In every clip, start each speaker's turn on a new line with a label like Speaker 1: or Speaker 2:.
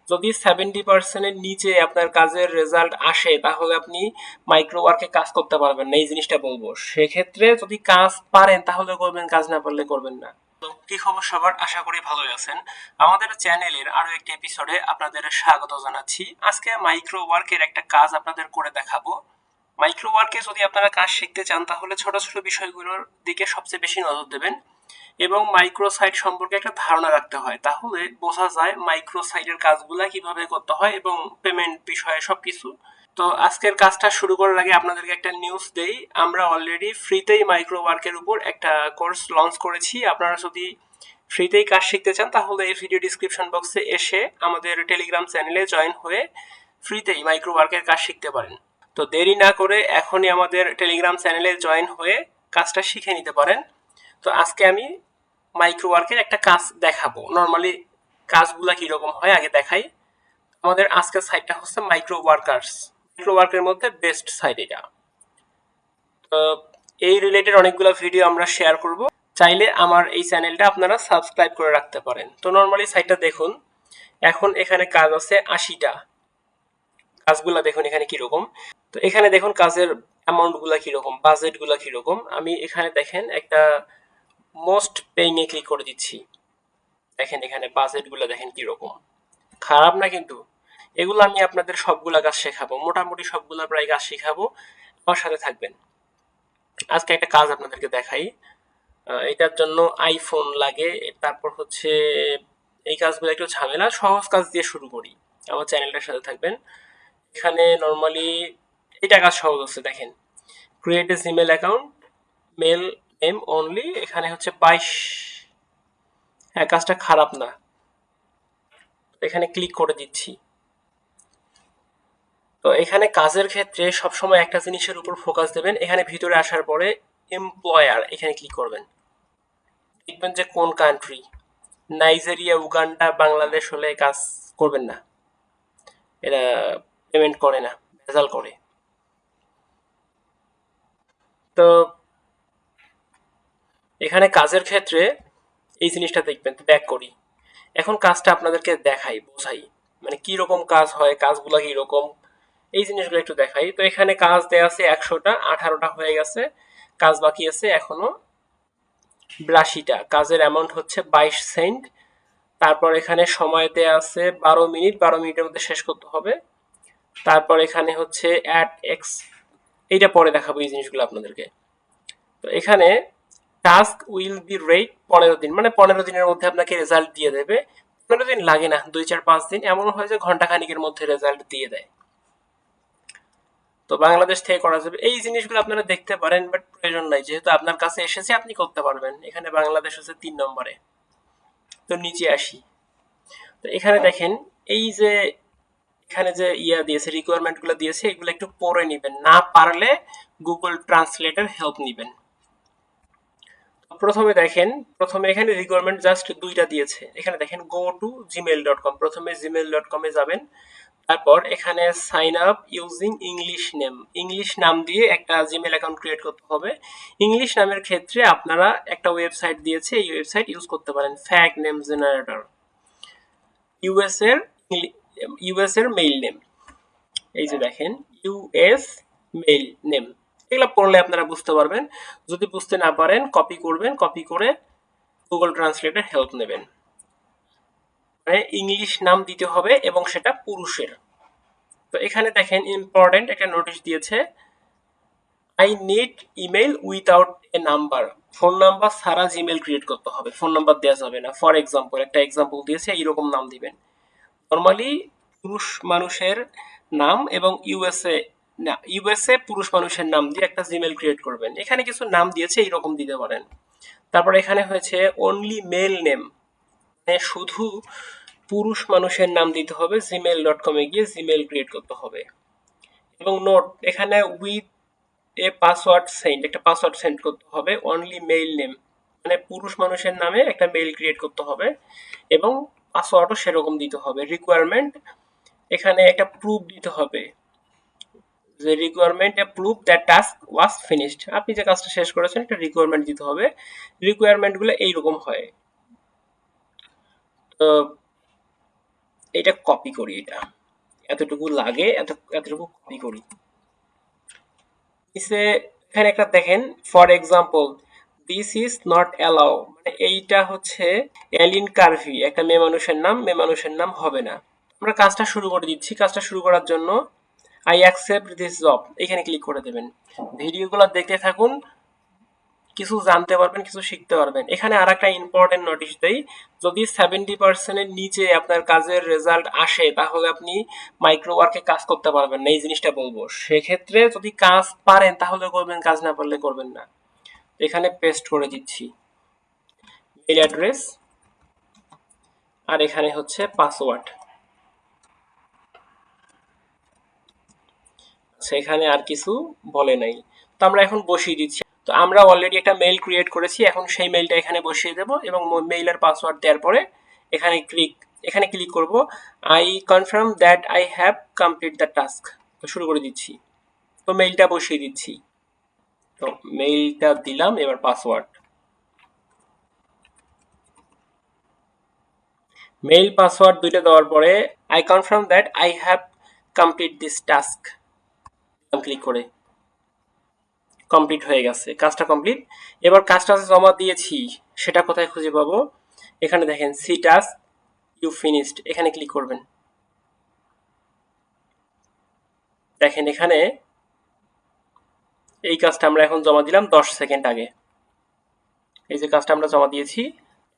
Speaker 1: যদি 70% এর নিচে আপনার কাজের রেজাল্ট আসে তাহলে আপনি মাইক্রো ওয়ার্কে কাজ করতে পারবেন না, এই জিনিসটা বলবো। সেক্ষেত্রে যদি কাজ পারেন তাহলে করবেন, কাজ না পারলে করবেন না। তো কি খবর সবার, আশা করি ভালোই আছেন। আমাদের চ্যানেলের আরো একটি এপিসোডে আপনাদের স্বাগত জানাচ্ছি। আজকে মাইক্রো ওয়ার্কের একটা কাজ আপনাদের করে দেখাবো। মাইক্রো ওয়ার্কে যদি আপনারা কাজ শিখতে চান তাহলে ছোট ছোট বিষয়গুলোর দিকে সবচেয়ে বেশি নজর দেবেন এবং মাইক্রো সাইট সম্পর্কে একটা ধারণা রাখতে হয়, তাহলে বোঝা যায় মাইক্রো সাইটের কাজগুলা কিভাবে করতে হয় এবং পেমেন্ট বিষয়ে সবকিছু। তো আজকের কাজটা শুরু করার আগে আপনাদেরকে একটা নিউজ দেই। আমরা অলরেডি ফ্রিতেই মাইক্রো ওয়ার্কের উপর একটা কোর্স লঞ্চ করেছি। আপনারা যদি ফ্রিতেই কাজ শিখতে চান তাহলে এই ভিডিও ডিসক্রিপশন বক্সে এসে আমাদের টেলিগ্রাম চ্যানেলে জয়েন হয়ে ফ্রিতেই মাইক্রো ওয়ার্কের কাজ শিখতে পারেন। তো দেরি না করে এখনই আমাদের টেলিগ্রাম চ্যানেলে জয়েন হয়ে কাজটা শিখে নিতে পারেন। তো আজকে আমি মাইক্রো ওয়ার্কের একটা কাজ দেখাবো। নর্মালি কাজগুলা কিরকম হয় আগে দেখাই। আমাদের আজকের সাইটটা হচ্ছে মাইক্রো ওয়ার্কার্স। মাইক্রো ওয়ার্কের মধ্যে বেস্ট সাইট এটা। তো এই রিলেটেড অনেকগুলো ভিডিও আমরা শেয়ার করব, চাইলে আমার এই চ্যানেলটা আপনারা সাবস্ক্রাইব করে রাখতে পারেন। তো নর্মালি সাইটটা দেখুন, এখন এখানে কাজ আছে 80টা। কাজগুলা দেখুন এখানে কিরকম। তো এখানে দেখুন কাজের অ্যামাউন্ট গুলা কিরকম, বাজেট গুলা কিরকম। আমি এখানে দেখেন একটা মোস্ট পেইং এ ক্লিক করে দিচ্ছি। দেখেন এখানে বাজেট গুলা দেখেন কিরকম, খারাপ না কিন্তু। এগুলো আমি আপনাদের সবগুলা কাজ শেখাবো, মোটামুটি সবগুলা প্রায় কাজ শেখাবো, আমার সাথে থাকবেন। আজকে একটা কাজ আপনাদেরকে দেখাই। এটার জন্য আইফোন লাগে। তারপর হচ্ছে এই কাজগুলো একটু ঝামেলা, সহজ কাজ দিয়ে শুরু করি। আমার চ্যানেলটার সাথে থাকবেন। এখানে নর্মালি এটা কাজ সহজ আছে, দেখেন create a Gmail account, mail name only. এখানে হচ্ছে 22। হ্যাঁ, কাজটা খারাপ না। এখানে ক্লিক করে দিচ্ছি। তো এখানে কাজের ক্ষেত্রে সবসময় একটা জিনিসের উপর ফোকাস দেবেন। এখানে ভিতরে আসার পরে এমপ্লয়ার এখানে ক্লিক করবেন। দেখবেন যে কোন কান্ট্রি, নাইজেরিয়া, উগান্ডা, বাংলাদেশ হলে কাজ করবেন না, এরা পেমেন্ট করে না, ভেজাল করে। তো এখানে কাজের ক্ষেত্রে এই জিনিসটা দেখবেন। ব্যাক করি, এখন কাজটা আপনাদেরকে দেখাই, বোঝাই মানে কি রকম কাজ হয়, কাজগুলো কি রকম, এই জিনিসগুলো একটু দেখাই। তো এখানে কাজ দেয়া আছে 100টা, 18টা হয়ে গেছে, কাজ বাকি আছে এখনো 82টা। কাজের অ্যামাউন্ট হচ্ছে 22 সেন্ট। তারপর এখানে সময় দেয়া আছে 12 মিনিট, 12 মিনিটের মধ্যে শেষ করতে হবে। তারপর এখানে হচ্ছে অ্যাড এক্স, এইটা পরে দেখাবো এই জিনিসগুলো আপনাদেরকে। তো এখানে টাস্ক উইল বি রেট 15 দিন, মানে 15 দিনের মধ্যে আপনাকে রেজাল্ট দিয়ে দেবে। 15 দিন লাগে না, 2, 4, 5 দিন, এমন হয় যে ঘন্টা খানিকের মধ্যে রেজাল্ট দিয়ে দেয়। তো বাংলাদেশ থেকে করা যাবে। এই জিনিসগুলো আপনারা দেখতে পারেন, বাট প্রয়োজন নাই, যেহেতু আপনার কাছে এসেছে আপনি করতে পারবেন। এখানে বাংলাদেশ হচ্ছে 3 নম্বরে। তো নিচে আসি। তো এখানে দেখেন এই যে এখানে যে দিয়েছে, রিকোয়ারমেন্ট গুলো দিয়েছে, এগুলো একটু পড়ে নিবেন, না পারলে গুগল ট্রান্সলেটর হেল্প নিবেন। প্রথমে দেখেন, প্রথমে এখানে রিকোয়ারমেন্ট জাস্ট 2টা দিয়েছে। এখানে দেখেন গো টু gmail.com, প্রথমে gmail.com এ যাবেন। তারপর এখানে sign up using English name, English নাম দিয়ে একটা জিমেল অ্যাকাউন্ট ক্রিয়েট করতে হবে। ইংলিশ নামের ক্ষেত্রে আপনারা একটা ওয়েবসাইট দিয়েছে, এই ওয়েবসাইট ইউজ করতে পারেন, ফ্যাক নেম জেনারেটর। ইউএস এর ইউএস এর মেইল নেম, এই যে দেখেন ইউএস মেইল নেম। এগুলো পড়লে আপনারা বুঝতে পারবেন। যদি বুঝতে না পারেন কপি করবেন, কপি করে গুগল ট্রান্সলেটর হেল্প নেবেন। মানে ইংলিশ নাম দিতে হবে এবং সেটা পুরুষের। তো এখানে দেখেন ইম্পর্টেন্ট একটা নোটিশ দিয়েছে, I need email without A number, phone number ছাড়া জিমেল ক্রিয়েট করতে হবে, ফোন নাম্বার দেওয়া যাবে না। ফর এক্সাম্পল একটা এক্সাম্পল দিয়েছে, এইরকম নাম দিবেন। নর্মালি পুরুষ মানুষের নাম এবং ইউএসএ, না ইউএসএ পুরুষ মানুষের নাম দিয়ে একটা জিমেল ক্রিয়েট করবেন। এখানে কিছু নাম দিয়েছে, এইরকম দিতে পারেন। তারপর এখানে হয়েছে অনলি মেল নেম, মানে শুধু পুরুষ মানুষের নাম দিতে হবে, gmail.com এ গিয়ে জিমেল ক্রিয়েট করতে হবে। এবং নোট, এখানে উইথ এ পাসওয়ার্ড সেন্ড, একটা পাসওয়ার্ড সেন্ড করতে হবে। অনলি মেইল নেম, মানে পুরুষ মানুষের নামে একটা মেইল ক্রিয়েট করতে হবে এবং পাসওয়ার্ডও সেরকম দিতে হবে। রিকোয়ারমেন্ট, এখানে একটা প্রুফ দিতে হবে, যে requirement A proof that task was finished, আপনি যে কাজটা শেষ করেছেন একটা রিকোয়ারমেন্ট দিতে হবে। রিকোয়ারমেন্ট গুলো এইরকম হয়। তো এটা কপি করি, এটা এতটুকু লাগে, এতটুকু কপি করি। এখানে একটা দেখেন, for example this is not allow, মানে এইটা হচ্ছে এলিন কার্ভি, একটা মেয়ে মানুষের নাম, মেয়ে মানুষের নাম হবে না। আমরা কাজটা শুরু করে দিচ্ছি। কাজটা শুরু করার জন্য আই অ্যাকসেপ্ট দিস জব এখানে ক্লিক করে দেবেন। ভিডিওগুলো দেখতে থাকুন, কিছু জানতে পারবেন, কিছু শিখতে পারবেন। এখানে আর একটা ইম্পর্টেন্ট নোটিশ দেই, যদি 70%-এর নিচে আপনার কাজের রেজাল্ট আসে তাহলে আপনি মাইক্রো ওয়ার্কে কাজ করতে পারবেন না, এই জিনিসটা বলবো। সেক্ষেত্রে যদি কাজ পারেন তাহলে করবেন, কাজ না পারলে করবেন না। এখানে পেস্ট করে দিচ্ছি মেইল অ্যাড্রেস, আর এখানে হচ্ছে পাসওয়ার্ড। সেখানে আর কিছু বলে নাই, তো আমরা এখন বসিয়ে দিচ্ছি। তো আমরা অলরেডি একটা মেইল ক্রিয়েট করেছি, এখন সেই মেইলটা এখানে বসিয়ে দেব এবং মেইলের পাসওয়ার্ড দেওয়ার পরে এখানে ক্লিক করব, I confirm that I have complete the task. তো শুরু করে দিচ্ছি। তো মেইলটা বসিয়ে দিচ্ছি, তো মেইলটা দিলাম, এবার পাসওয়ার্ড। মেইল পাসওয়ার্ড দুইটা দেওয়ার পরে I confirm that I have complete this task click করে কমপ্লিট হয়ে গেছে, কাজটা কমপ্লিট। এবার কাজটা জমা দিয়েছি সেটা কোথায় খুঁজে পাবো? এখানে দেখেন সি টাস্ক ইউ ফিনিশড, এখানে ক্লিক করবেন। দেখেন এখানে এই কাজটা আমরা এখন জমা দিলাম 10 সেকেন্ড আগে। এই যে কাজটা আমরা জমা দিয়েছি,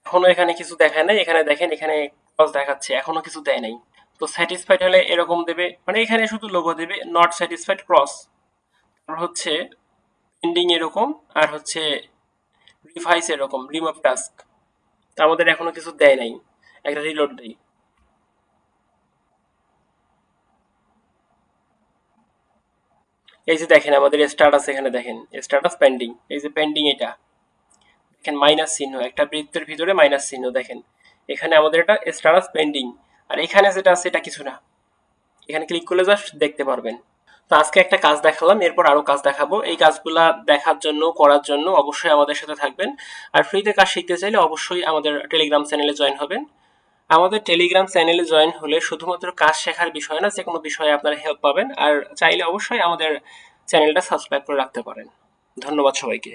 Speaker 1: এখনো এখানে কিছু দেখায় নাই। এখানে দেখেন, এখানে ক্রস দেখাচ্ছে, এখনো কিছু দেয় নাই। তো স্যাটিসফাইড হলে এরকম দেবে, মানে এখানে শুধু লোগো দেবে নট স্যাটিসফাইড ক্রস, আর হচ্ছে পেন্ডিং এরকম, আর হচ্ছে রিভাইস এরকম রিমুভ টাস্ক। আমাদের এখনো কিছু দেয় নাই, একটা রিলোড দেই। এই যে দেখেন আমাদের স্ট্যাটাস, এখানে দেখেন স্ট্যাটাস পেন্ডিং, এই যে পেন্ডিং, এটা দেখেন মাইনাস চিহ্ন, একটা বৃত্তের ভিতরে মাইনাস চিহ্ন, দেখেন এখানে আমাদের এটা স্ট্যাটাস পেন্ডিং। আর এখানে যেটা আছে এটা কিছু না, এখানে ক্লিক করলে জাস্ট দেখতে পারবেন। তো আজকে একটা কাজ দেখালাম, এরপর আরো কাজ দেখাবো। এই কাজগুলা দেখার জন্য, করার জন্য অবশ্যই আমাদের সাথে থাকবেন। আর ফ্রিতে কাজ শিখতে চাইলে অবশ্যই আমাদের টেলিগ্রাম চ্যানেলে জয়েন হবেন। আমাদের টেলিগ্রাম চ্যানেলে জয়েন হলে শুধুমাত্র কাজ শেখার বিষয় না, যে কোনো বিষয়ে আপনারা হেল্প পাবেন। আর চাইলে অবশ্যই আমাদের চ্যানেলটা সাবস্ক্রাইব করে রাখতে পারেন। ধন্যবাদ সবাইকে।